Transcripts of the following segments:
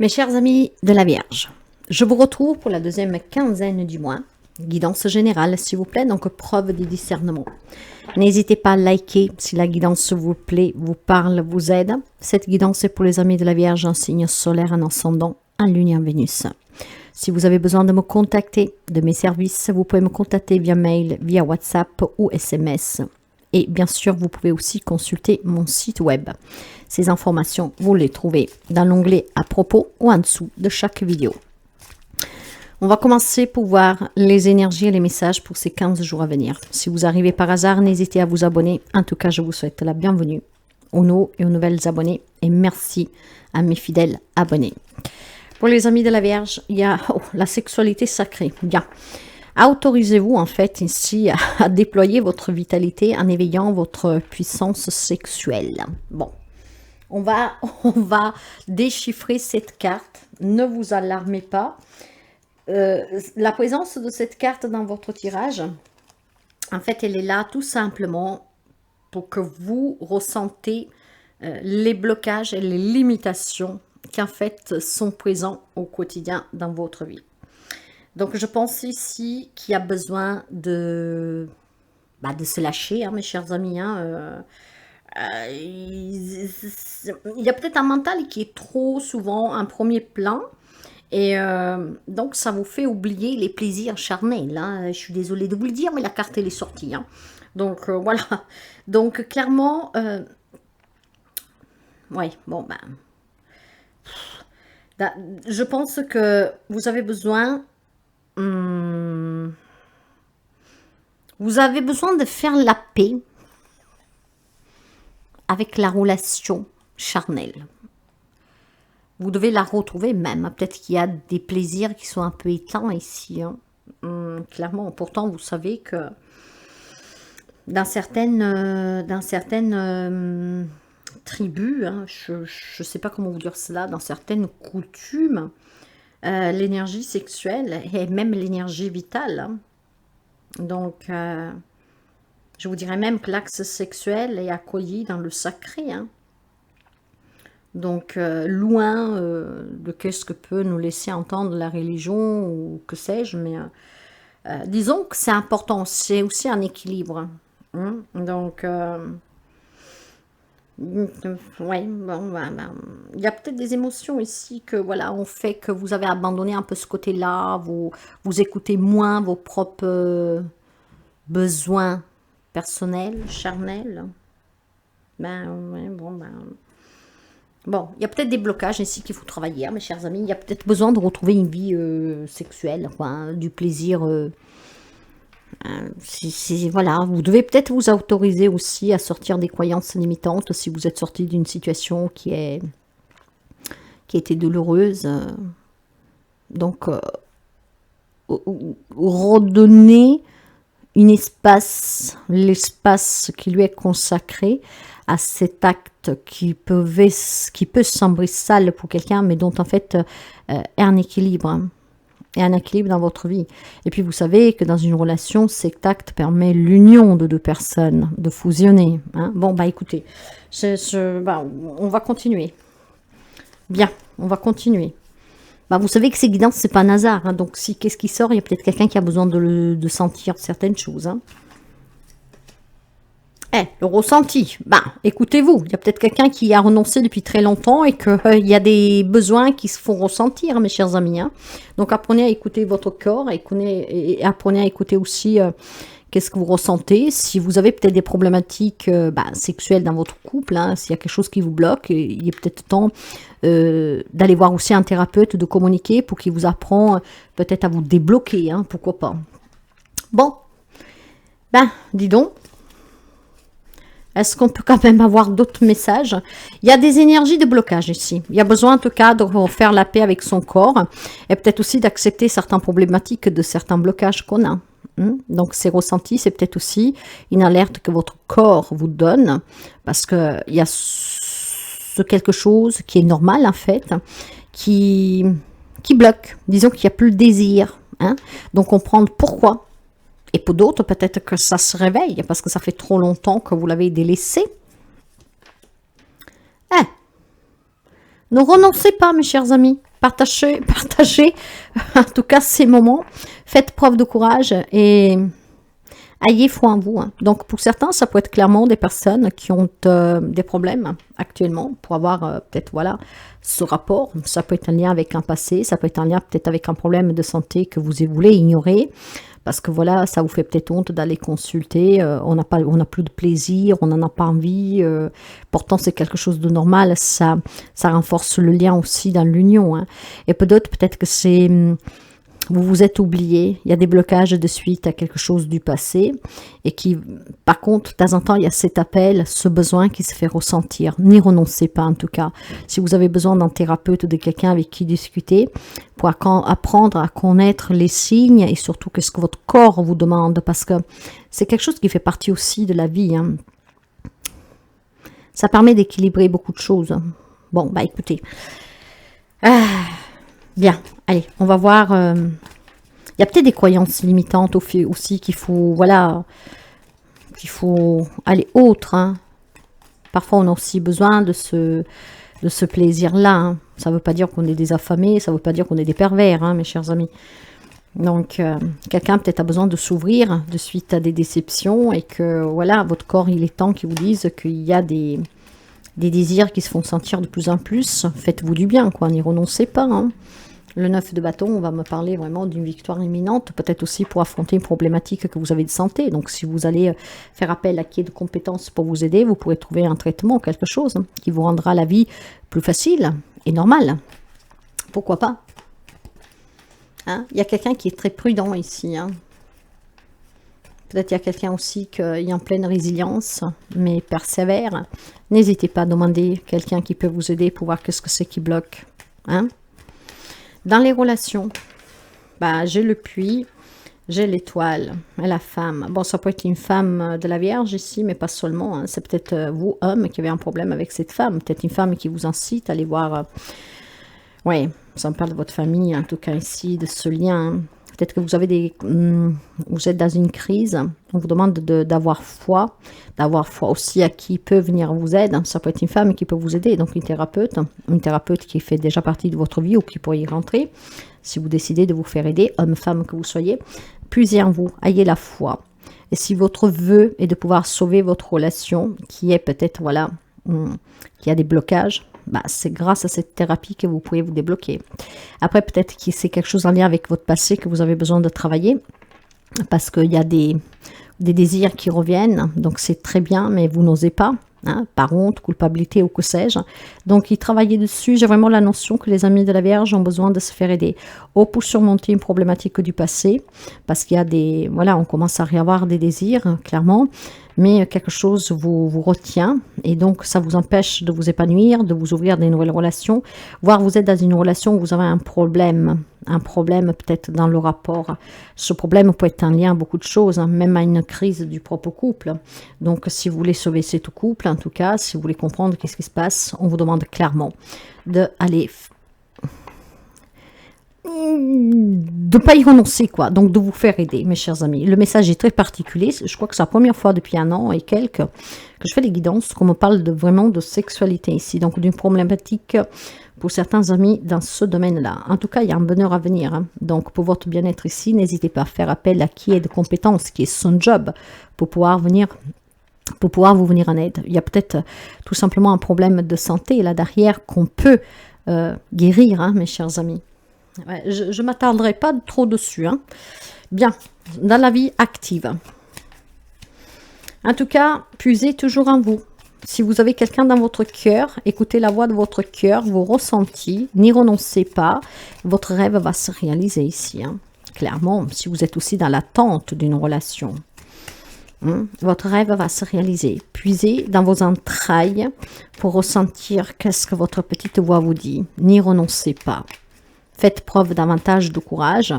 Mes chers amis de la Vierge, je vous retrouve pour la deuxième quinzaine du mois. Guidance générale, s'il vous plaît, donc preuve de discernement. N'hésitez pas à liker si la guidance vous plaît, vous parle, vous aide. Cette guidance est pour les amis de la Vierge, un signe solaire, un ascendant, un lune en Vénus. Si vous avez besoin de me contacter, de mes services, vous pouvez me contacter via mail, via WhatsApp ou SMS. Et bien sûr, vous pouvez aussi consulter mon site web. Ces informations, vous les trouvez dans l'onglet à propos ou en dessous de chaque vidéo. On va commencer pour voir les énergies et les messages pour ces 15 jours à venir. Si vous arrivez par hasard, n'hésitez à vous abonner. En tout cas, je vous souhaite la bienvenue aux nouveaux et aux nouvelles abonnés. Et merci à mes fidèles abonnés. Pour les amis de la Vierge, il y a la sexualité sacrée. Bien. Autorisez-vous en fait ici à déployer votre vitalité en éveillant votre puissance sexuelle. Bon, on va déchiffrer cette carte. Ne vous alarmez pas. La présence de cette carte dans votre tirage, en fait, elle est là tout simplement pour que vous ressentez les blocages et les limitations qui en fait sont présents au quotidien dans votre vie. Donc, je pense ici qu'il y a besoin de se lâcher, hein, mes chers amis. Il y a peut-être un mental qui est trop souvent en premier plan. Et donc, ça vous fait oublier les plaisirs charnels. Hein. Je suis désolée de vous le dire, mais la carte, elle est sortie. Hein. Donc, voilà. Donc, clairement, ouais, bon, je pense que vous avez besoin... vous avez besoin de faire la paix avec la relation charnelle. Vous devez la retrouver même. Peut-être qu'il y a des plaisirs qui sont un peu éteints ici. Hein. Clairement, pourtant, vous savez que dans certaines tribus, hein, je ne sais pas comment vous dire cela, dans certaines coutumes, l'énergie sexuelle et même l'énergie vitale. Hein. Donc, je vous dirais même que l'axe sexuel est accueilli dans le sacré. Hein. Donc, loin de ce que peut nous laisser entendre la religion ou que sais-je, mais disons que c'est important, c'est aussi un équilibre. Hein. Donc, ouais, bon, il y a peut-être des émotions ici que voilà, on fait que vous avez abandonné un peu ce côté-là, vous écoutez moins vos propres besoins personnels, charnels. Ouais, bon, il y a peut-être des blocages ici qu'il faut travailler, hein, mes chers amis. Il y a peut-être besoin de retrouver une vie sexuelle, quoi, hein, du plaisir. Voilà, vous devez peut-être vous autoriser aussi à sortir des croyances limitantes si vous êtes sorti d'une situation qui était douloureuse. Donc, redonner l'espace qui lui est consacré à cet acte qui peut sembler sale pour quelqu'un, mais dont en fait est un équilibre. Hein, et un équilibre dans votre vie. Et puis vous savez que dans une relation, cet acte permet l'union de deux personnes, de fusionner. Hein. Bon, écoutez, on va continuer. Bien, on va continuer. Vous savez que ces guidances, c'est pas un hasard. Hein. Donc, qu'est-ce qui sort? Il y a peut-être quelqu'un qui a besoin de sentir certaines choses. Hein. Le ressenti, écoutez-vous, il y a peut-être quelqu'un qui a renoncé depuis très longtemps et qu'il y a des besoins qui se font ressentir, mes chers amis. Hein. Donc apprenez à écouter votre corps et apprenez à écouter aussi qu'est-ce que vous ressentez. Si vous avez peut-être des problématiques sexuelles dans votre couple, hein, s'il y a quelque chose qui vous bloque, il est peut-être temps d'aller voir aussi un thérapeute, de communiquer pour qu'il vous apprend peut-être à vous débloquer, hein, pourquoi pas. Bon, dis donc. Est-ce qu'on peut quand même avoir d'autres messages? Il y a des énergies de blocage ici. Il y a besoin en tout cas de faire la paix avec son corps et peut-être aussi d'accepter certaines problématiques de certains blocages qu'on a. Donc ces ressentis, c'est peut-être aussi une alerte que votre corps vous donne parce qu'il y a ce quelque chose qui est normal en fait, qui bloque. Disons qu'il n'y a plus le désir. Hein. Donc comprendre pourquoi. Et pour d'autres, peut-être que ça se réveille parce que ça fait trop longtemps que vous l'avez délaissé. Ne renoncez pas, mes chers amis. partagez en tout cas ces moments. Faites preuve de courage et ayez foi en vous. Hein. Donc, pour certains, ça peut être clairement des personnes qui ont des problèmes actuellement pour avoir peut-être, voilà, ce rapport. Ça peut être un lien avec un passé, ça peut être un lien peut-être avec un problème de santé que vous voulez ignorer. Parce que voilà, ça vous fait peut-être honte d'aller consulter, on n'a plus de plaisir, on n'en a pas envie. Pourtant, c'est quelque chose de normal, ça renforce le lien aussi dans l'union. Hein. Et peut-être que c'est... vous vous êtes oublié, il y a des blocages de suite à quelque chose du passé et qui, par contre, de temps en temps, il y a cet appel, ce besoin qui se fait ressentir. N'y renoncez pas en tout cas. Si vous avez besoin d'un thérapeute ou de quelqu'un avec qui discuter, pour apprendre à connaître les signes et surtout qu'est-ce que votre corps vous demande, parce que c'est quelque chose qui fait partie aussi de la vie. Hein. Ça permet d'équilibrer beaucoup de choses. Bon, bah écoutez. Bien, allez, on va voir. Il y a peut-être des croyances limitantes aussi qu'il faut, voilà, qu'il faut aller autre. Hein. Parfois, on a aussi besoin de ce plaisir-là. Hein. Ça ne veut pas dire qu'on est des affamés, ça ne veut pas dire qu'on est des pervers, hein, mes chers amis. Donc, quelqu'un peut-être a besoin de s'ouvrir de suite à des déceptions et que, voilà, votre corps, il est temps qu'il vous dise qu'il y a des désirs qui se font sentir de plus en plus. Faites-vous du bien, quoi, n'y renoncez pas. Hein. Le 9 de bâton, on va me parler vraiment d'une victoire imminente, peut-être aussi pour affronter une problématique que vous avez de santé. Donc, si vous allez faire appel à qui est de compétences pour vous aider, vous pourrez trouver un traitement, quelque chose qui vous rendra la vie plus facile et normale. Pourquoi pas? Hein? Il y a quelqu'un qui est très prudent ici. Hein? Peut-être il y a quelqu'un aussi qui est en pleine résilience, mais persévère. N'hésitez pas à demander quelqu'un qui peut vous aider pour voir qu'est-ce que c'est qui bloque. Hein? Dans les relations, bah, j'ai le puits, j'ai l'étoile et la femme. Bon, ça peut être une femme de la Vierge ici, mais pas seulement. Hein. C'est peut-être vous, homme, qui avez un problème avec cette femme. Peut-être une femme qui vous incite à aller voir... oui, ça me parle de votre famille, en tout cas ici, de ce lien. Peut-être que vous avez vous êtes dans une crise. On vous demande d'avoir foi aussi à qui peut venir vous aider. Ça peut être une femme qui peut vous aider, donc une thérapeute qui fait déjà partie de votre vie ou qui pourrait y rentrer. Si vous décidez de vous faire aider, homme, femme que vous soyez, puisez en vous, ayez la foi. Et si votre vœu est de pouvoir sauver votre relation, qui est peut-être, voilà, qui a des blocages, bah, c'est grâce à cette thérapie que vous pouvez vous débloquer. Après, peut-être que c'est quelque chose en lien avec votre passé que vous avez besoin de travailler, parce qu'il y a des désirs qui reviennent, donc c'est très bien, mais vous n'osez pas, hein, par honte, culpabilité ou que sais-je. Donc, y travailler dessus, j'ai vraiment la notion que les amis de la Vierge ont besoin de se faire aider. Ou pour surmonter une problématique du passé, parce qu'il y a des... Voilà, on commence à avoir des désirs, clairement, mais quelque chose vous retient et donc ça vous empêche de vous épanouir, de vous ouvrir des nouvelles relations, voire vous êtes dans une relation où vous avez un problème peut-être dans le rapport. Ce problème peut être un lien à beaucoup de choses, hein, même à une crise du propre couple. Donc si vous voulez sauver ce couple, en tout cas, si vous voulez comprendre qu'est-ce qui se passe, on vous demande clairement d'aller... de ne pas y renoncer, quoi. Donc, de vous faire aider, mes chers amis. Le message est très particulier. Je crois que c'est la première fois depuis 1 an et quelques que je fais des guidances, qu'on me parle vraiment de sexualité ici. Donc, d'une problématique pour certains amis dans ce domaine-là. En tout cas, il y a un bonheur à venir. Hein. Donc, pour votre bien-être ici, n'hésitez pas à faire appel à qui est de compétences, qui est son job, pour pouvoir vous venir en aide. Il y a peut-être tout simplement un problème de santé là derrière qu'on peut guérir, hein, mes chers amis. Ouais, je ne m'attarderai pas trop dessus. Hein. Bien, dans la vie active. En tout cas, puisez toujours en vous. Si vous avez quelqu'un dans votre cœur, écoutez la voix de votre cœur, vos ressentis, n'y renoncez pas. Votre rêve va se réaliser ici. Hein. Clairement, si vous êtes aussi dans l'attente d'une relation, votre rêve va se réaliser. Puisez dans vos entrailles pour ressentir qu'est-ce que votre petite voix vous dit. N'y renoncez pas. Faites preuve davantage de courage.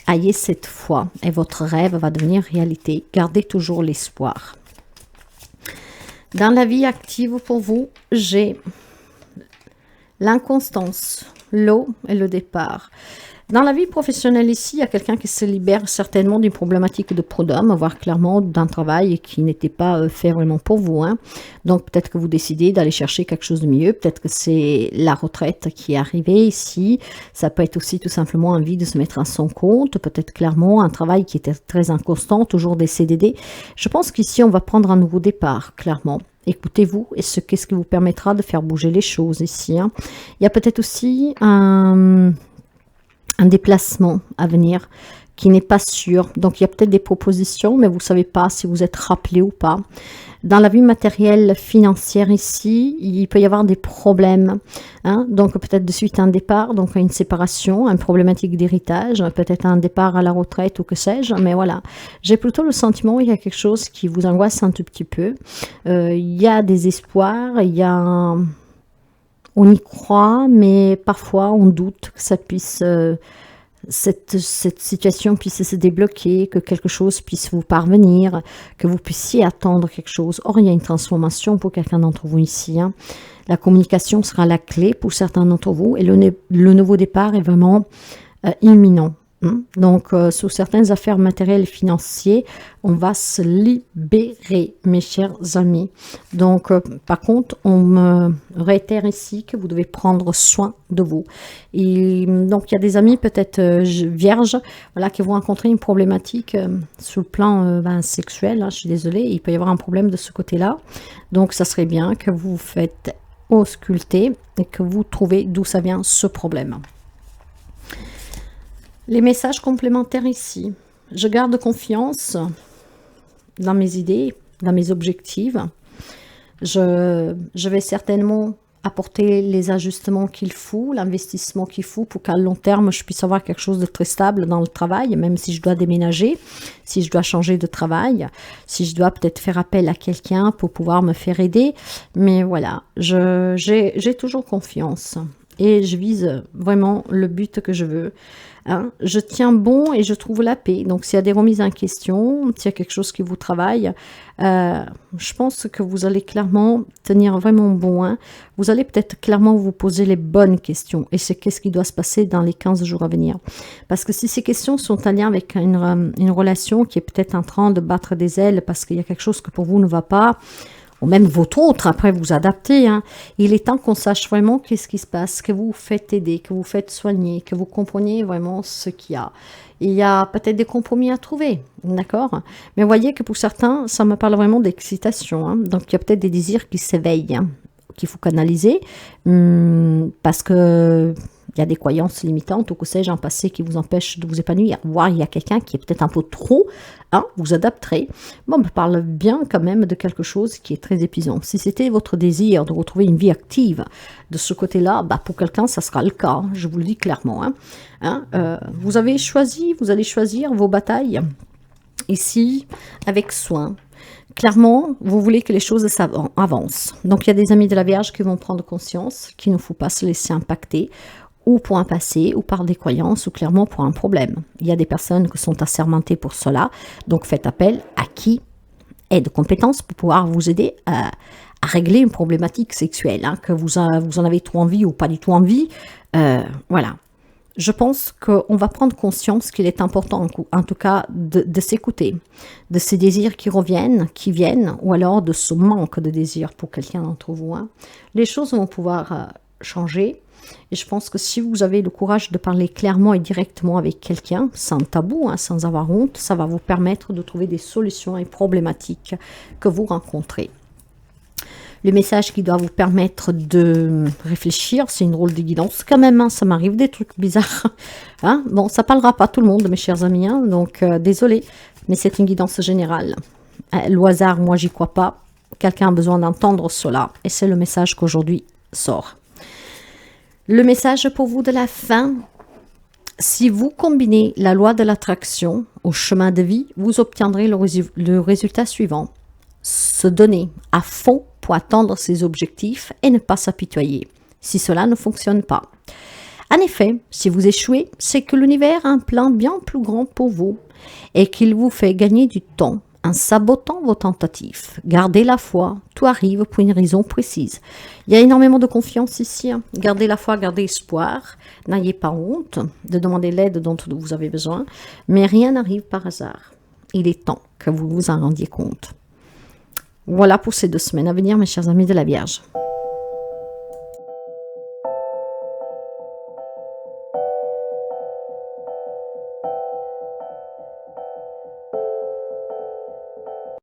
Ayez cette foi et votre rêve va devenir réalité. Gardez toujours l'espoir. Dans la vie active pour vous, j'ai l'inconstance, l'eau et le départ. Dans la vie professionnelle ici, il y a quelqu'un qui se libère certainement d'une problématique de prud'homme, voire clairement d'un travail qui n'était pas fait vraiment pour vous. Hein. Donc peut-être que vous décidez d'aller chercher quelque chose de mieux, peut-être que c'est la retraite qui est arrivée ici, ça peut être aussi tout simplement envie de se mettre à son compte, peut-être clairement un travail qui était très inconstant, toujours des CDD. Je pense qu'ici on va prendre un nouveau départ, clairement. Écoutez-vous et qu'est-ce qui vous permettra de faire bouger les choses ici. Hein. Il y a peut-être aussi un déplacement à venir qui n'est pas sûr. Donc, il y a peut-être des propositions, mais vous ne savez pas si vous êtes rappelé ou pas. Dans la vie matérielle, financière ici, il peut y avoir des problèmes. Hein? Donc, peut-être de suite un départ, donc une séparation, une problématique d'héritage, peut-être un départ à la retraite ou que sais-je. Mais voilà, j'ai plutôt le sentiment qu'il y a quelque chose qui vous angoisse un tout petit peu. Il y a des espoirs, il y a... On y croit, mais parfois on doute que ça puisse, cette situation puisse se débloquer, que quelque chose puisse vous parvenir, que vous puissiez attendre quelque chose. Or, il y a une transformation pour quelqu'un d'entre vous ici. Hein. La communication sera la clé pour certains d'entre vous et le nouveau départ est vraiment imminent. Donc, sur certaines affaires matérielles et financières, on va se libérer, mes chers amis. Donc, par contre, on me réitère ici que vous devez prendre soin de vous. Et donc, il y a des amis peut-être vierges, voilà, qui vont rencontrer une problématique sur le plan sexuel. Hein, je suis désolée, il peut y avoir un problème de ce côté-là. Donc, ça serait bien que vous vous faites ausculter et que vous trouvez d'où ça vient ce problème. Les messages complémentaires ici. Je garde confiance dans mes idées, dans mes objectifs. Je vais certainement apporter les ajustements qu'il faut, l'investissement qu'il faut pour qu'à long terme, je puisse avoir quelque chose de très stable dans le travail, même si je dois déménager, si je dois changer de travail, si je dois peut-être faire appel à quelqu'un pour pouvoir me faire aider. Mais voilà, j'ai toujours confiance et je vise vraiment le but que je veux. Hein, je tiens bon et je trouve la paix. Donc, s'il y a des remises en question, s'il y a quelque chose qui vous travaille, je pense que vous allez clairement tenir vraiment bon. Hein. Vous allez peut-être clairement vous poser les bonnes questions. Et c'est qu'est-ce qui doit se passer dans les 15 jours à venir. Parce que si ces questions sont en lien avec une relation qui est peut-être en train de battre des ailes parce qu'il y a quelque chose que pour vous ne va pas, ou même votre autre, après vous adaptez. Hein. Il est temps qu'on sache vraiment qu'est-ce qui se passe, que vous faites aider, que vous faites soigner, que vous compreniez vraiment ce qu'il y a. Il y a peut-être des compromis à trouver, d'accord? Mais voyez que pour certains, ça me parle vraiment d'excitation. Hein. Donc il y a peut-être des désirs qui s'éveillent, hein, qu'il faut canaliser, parce que... Il y a des croyances limitantes ou que sais-je en passé qui vous empêchent de vous épanouir. Voire il y a quelqu'un qui est peut-être un peu trop, hein, vous adapterez. Bon, on me parle bien quand même de quelque chose qui est très épuisant. Si c'était votre désir de retrouver une vie active de ce côté-là, bah pour quelqu'un, ça sera le cas, hein, je vous le dis clairement. Vous allez choisir vos batailles ici avec soin. Clairement, vous voulez que les choses avancent. Donc, il y a des amis de la Vierge qui vont prendre conscience qu'il ne faut pas se laisser impacter ou pour un passé, ou par des croyances, ou clairement pour un problème. Il y a des personnes qui sont assermentées pour cela, donc faites appel à qui est de compétences pour pouvoir vous aider à régler une problématique sexuelle, hein, que vous en avez trop envie ou pas du tout envie. Voilà. Je pense qu'on va prendre conscience qu'il est important, en tout cas, de s'écouter, de ces désirs qui viennent, ou alors de ce manque de désir pour quelqu'un d'entre vous. Hein. Les choses vont pouvoir changer. Et je pense que si vous avez le courage de parler clairement et directement avec quelqu'un, sans tabou, hein, sans avoir honte, ça va vous permettre de trouver des solutions et problématiques que vous rencontrez. Le message qui doit vous permettre de réfléchir, c'est une drôle de guidance quand même, hein, ça m'arrive des trucs bizarres. Hein. Bon, ça parlera pas à tout le monde, mes chers amis, hein, donc désolé, mais c'est une guidance générale. Le hasard, moi, j'y crois pas. Quelqu'un a besoin d'entendre cela, et c'est le message qu'aujourd'hui sort. Le message pour vous de la fin, si vous combinez la loi de l'attraction au chemin de vie, vous obtiendrez le résultat suivant. Se donner à fond pour atteindre ses objectifs et ne pas s'apitoyer, si cela ne fonctionne pas. En effet, si vous échouez, c'est que l'univers a un plan bien plus grand pour vous et qu'il vous fait gagner du temps en sabotant vos tentatives. Gardez la foi, tout arrive pour une raison précise. Il y a énormément de confiance ici. Hein. Gardez la foi, gardez espoir. N'ayez pas honte de demander l'aide dont vous avez besoin. Mais rien n'arrive par hasard. Il est temps que vous vous en rendiez compte. Voilà pour ces 2 semaines à venir, mes chers amis de la Vierge.